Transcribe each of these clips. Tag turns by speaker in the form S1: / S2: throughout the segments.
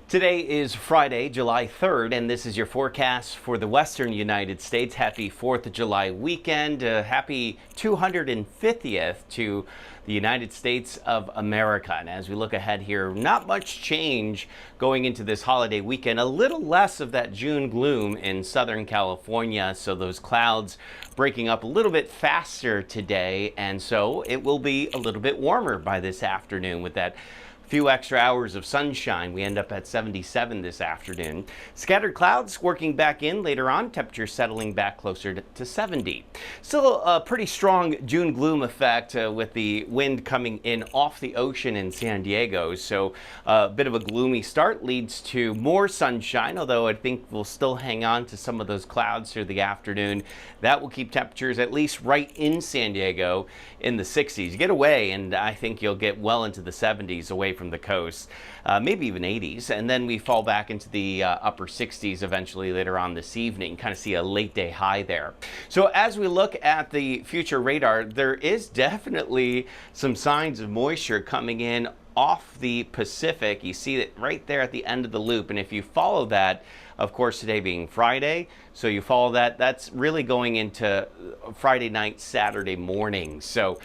S1: Today is Friday, July 3rd, and this is your forecast for the western United States. Happy 4th of July weekend. Happy 250th to the United States of America. And as we look ahead here, not much change going into this holiday weekend. A little less of that June gloom in Southern California, so those clouds breaking up a little bit faster today, and so it will be a little bit warmer by this afternoon with that few extra hours of sunshine. We end up at 77 this afternoon. Scattered clouds working back in later on, temperatures settling back closer to 70. Still a pretty strong June gloom effect with the wind coming in off the ocean in San Diego. So a bit of a gloomy start leads to more sunshine, although I think we'll still hang on to some of those clouds through the afternoon. That will keep temperatures at least right in San Diego in the 60s. You get away and I think you'll get well into the 70s away from the coast, maybe even 80s, and then we fall back into the upper 60s eventually later on this evening. Kind of see a late day high there. So as we look at the future radar, there is definitely some signs of moisture coming in off the Pacific. You see it right there at the end of the loop, and if you follow that, of course today being Friday, so you follow that, that's really going into Friday night, Saturday morning. So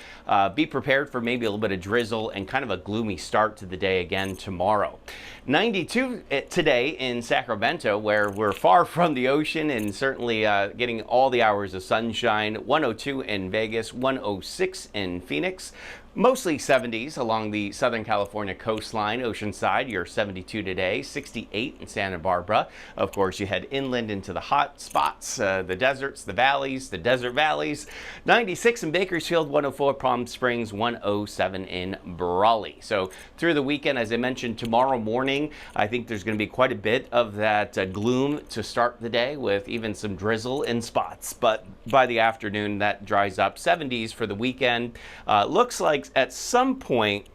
S1: be prepared for maybe a little bit of drizzle and kind of a gloomy start to the day again tomorrow. 92 today in Sacramento, where we're far from the ocean and certainly getting all the hours of sunshine. 102 in Vegas, 106 in Phoenix. Mostly 70s along the Southern California coastline, Oceanside. You're 72 today, 68 in Santa Barbara. Of course, you head inland into the hot spots, the deserts, the valleys, the desert valleys. 96 in Bakersfield, 104 Palm Springs, 107 in Brawley. So through the weekend, as I mentioned, tomorrow morning, I think there's going to be quite a bit of that gloom to start the day with even some drizzle in spots. But by the afternoon, that dries up. 70s for the weekend. Looks like at some point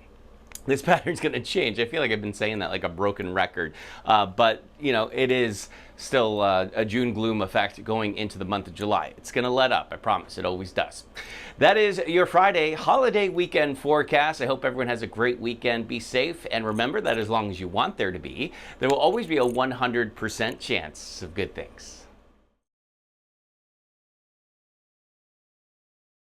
S1: this pattern's going to change. I feel like I've been saying that like a broken record, but you know, it is still a June gloom effect going into the month of July. It's going to let up, I promise. It always does. That is your Friday holiday weekend forecast. I hope everyone has a great weekend. Be safe, and remember that as long as you want there to be, there will always be a 100% chance of good things.